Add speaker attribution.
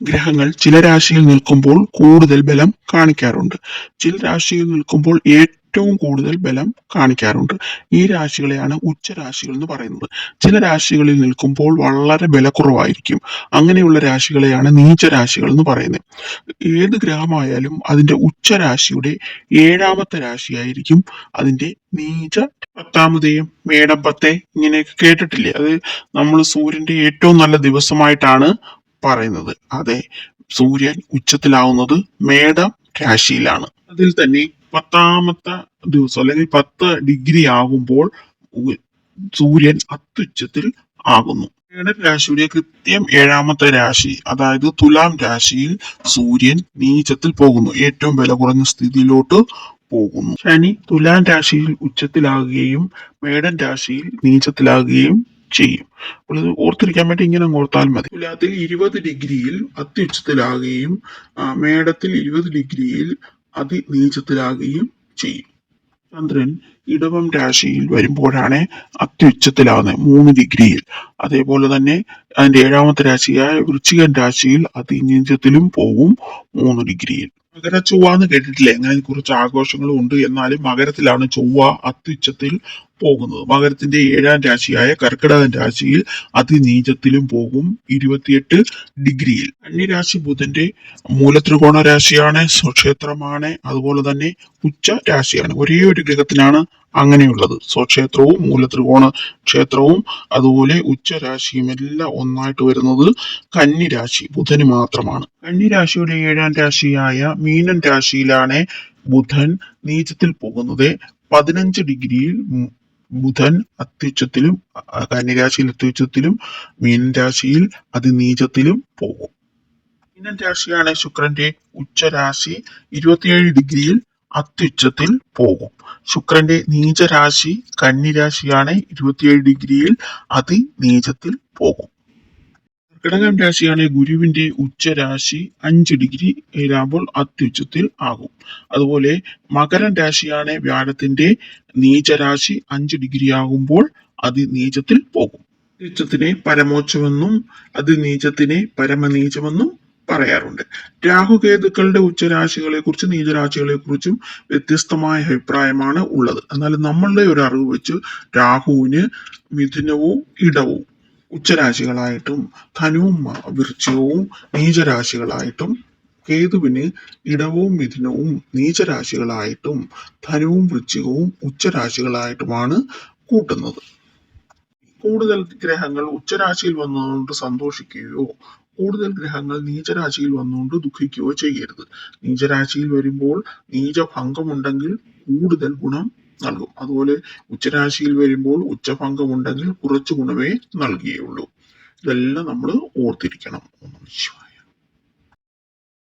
Speaker 1: ഗ്രഹങ്ങൾ ചില രാശിയിൽ നിൽക്കുമ്പോൾ കൂടുതൽ ബലം കാണിക്കാറുണ്ട്. ചില രാശിയിൽ നിൽക്കുമ്പോൾ ഏറ്റവും കൂടുതൽ ബലം കാണിക്കാറുണ്ട്. ഈ രാശികളെയാണ് ഉച്ചരാശികൾ എന്ന് പറയുന്നത്. ചില രാശികളിൽ നിൽക്കുമ്പോൾ വളരെ ബലക്കുറവായിരിക്കും. അങ്ങനെയുള്ള രാശികളെയാണ് നീചരാശികൾ എന്ന് പറയുന്നത്. ഏത് ഗ്രഹമായാലും അതിന്റെ ഉച്ചരാശിയുടെ ഏഴാമത്തെ രാശിയായിരിക്കും അതിന്റെ നീച. പത്താമതെയും മേടം പത്തെ ഇങ്ങനെയൊക്കെ കേട്ടിട്ടില്ലേ? അത് നമ്മൾ സൂര്യന്റെ ഏറ്റവും നല്ല ദിവസമായിട്ടാണ് പറയുന്നത്. അതെ, സൂര്യൻ ഉച്ചത്തിലാവുന്നത് മേടം രാശിയിലാണ്. അതിൽ തന്നെ പത്താമത്തെ ദിവസം അല്ലെങ്കിൽ 10 ഡിഗ്രി ആകുമ്പോൾ സൂര്യൻ അത്യുച്ചത്തിൽ ആകുന്നു. മേടം രാശിയുടെ കൃത്യം ഏഴാമത്തെ രാശി, അതായത് തുലാം രാശിയിൽ സൂര്യൻ നീചത്തിൽ പോകുന്നു, ഏറ്റവും വില കുറഞ്ഞ സ്ഥിതിയിലോട്ട് പോകുന്നു. ശനി തുലാം രാശിയിൽ ഉച്ചത്തിലാകുകയും മേടൻ രാശിയിൽ നീചത്തിലാകുകയും ചെയ്യും. അപ്പോൾ ഇത് ഓർത്തിരിക്കാൻ വേണ്ടി ഇങ്ങനെ ഓർത്താൽ മതി. തുലാത്തിൽ 20 ഡിഗ്രിയിൽ അത്യുച്ചത്തിലാകുകയും മേടത്തിൽ 20 ഡിഗ്രിയിൽ അതിനീചത്തിലാകുകയും ചെയ്യും. ചന്ദ്രൻ ഇടവം രാശിയിൽ വരുമ്പോഴാണ് അത്യുച്ചത്തിലാകുന്നത്, 3 ഡിഗ്രിയിൽ. അതേപോലെ തന്നെ അതിന്റെ ഏഴാമത്തെ രാശിയായ വൃശ്ചികൻ രാശിയിൽ അതിനീചത്തിലും പോകും, 3 ഡിഗ്രിയിൽ. മകര ചൊവ്വ എന്ന് കേട്ടിട്ടില്ലേ? അങ്ങനെ കുറച്ച് ആഘോഷങ്ങളും ഉണ്ട്. എന്നാലും മകരത്തിലാണ് ചൊവ്വ അത്യുച്ചത്തിൽ പോകുന്നത്. മകരത്തിന്റെ ഏഴാം രാശിയായ കർക്കിടകൻ രാശിയിൽ അതിനീചത്തിലും പോകും, 28 ഡിഗ്രിയിൽ. കന്നിരാശി ബുധന്റെ മൂലത്രികോണ രാശിയാണ്, സ്വക്ഷേത്രമാണ്. അതുപോലെ തന്നെ ഉച്ച രാശിയാണ്. ഒരേ ഒരു ഗ്രഹത്തിനാണ് അങ്ങനെയുള്ളത്. സ്വക്ഷേത്രവും മൂലത്രികോണ ക്ഷേത്രവും അതുപോലെ ഉച്ചരാശിയും എല്ലാം ഒന്നായിട്ട് വരുന്നത് കന്നിരാശി ബുധന് മാത്രമാണ്. കന്നിരാശിയുടെ ഏഴാം രാശിയായ മീനൻ രാശിയിലാണ് ബുധൻ നീചത്തിൽ പോകുന്നത്. 15 ഡിഗ്രിയിൽ ബുധൻ അത്യുച്ചത്തിലും കന്നിരാശിയിൽ അത്യുച്ചത്തിലും മീനൻ രാശിയിൽ അതിനീചത്തിലും പോകും. മീനൻ രാശിയാണ് ശുക്രന്റെ ഉച്ചരാശി, 27 ഡിഗ്രിയിൽ അത്യുച്ചത്തിൽ പോകും. ശുക്രന്റെ നീചരാശി കന്നിരാശിയാണ്, 27 ഡിഗ്രിയിൽ അതിനീചത്തിൽ പോകും. കർക്കിടകം രാശിയാണ് ഗുരുവിന്റെ ഉച്ചരാശി, 5 ഡിഗ്രിയിലാകുമ്പോൾ അത്യുച്ചത്തിൽ ആകും. അതുപോലെ മകരൻ രാശിയാണ് വ്യാഴത്തിന്റെ നീചരാശി, 5 ഡിഗ്രി ആകുമ്പോൾ അതിനീചത്തിൽ പോകും. നീചത്തിനെ പരമോച്ചമെന്നും അതിനീചത്തിനെ പരമനീചമെന്നും പറയാറുണ്ട്. രാഹുകേതുക്കളുടെ ഉച്ചരാശികളെ കുറിച്ചും നീചരാശികളെ കുറിച്ചും വ്യത്യസ്തമായ അഭിപ്രായമാണ് ഉള്ളത്. എന്നാൽ നമ്മളുടെ ഒരു അറിവ് വെച്ച് രാഹുവിന് മിഥുനവും ഇടവും ഉച്ചരാശികളായിട്ടും ധനുവും വൃശ്ചികവും നീചരാശികളായിട്ടും, കേതുവിന് ഇടവും മിഥുനവും നീചരാശികളായിട്ടും ധനുവും വൃശ്ചികവും ഉച്ചരാശികളായിട്ടുമാണ് കൂട്ടുന്നത്. കൂടുതൽ ഗ്രഹങ്ങൾ ഉച്ചരാശിയിൽ വന്നതുകൊണ്ട് സന്തോഷിക്കുകയോ കൂടുതൽ ഗ്രഹങ്ങൾ നീചരാശിയിൽ വന്നുകൊണ്ട് ദുഃഖിക്കുകയോ ചെയ്യരുത്. നീചരാശിയിൽ വരുമ്പോൾ നീചഭംഗമുണ്ടെങ്കിൽ കൂടുതൽ ഗുണം നൽകും. അതുപോലെ ഉച്ചരാശിയിൽ വരുമ്പോൾ ഉച്ചഭംഗമുണ്ടെങ്കിൽ കുറച്ച് ഗുണമേ നൽകുകയുള്ളൂ. ഇതെല്ലാം നമ്മൾ ഓർത്തിരിക്കണം.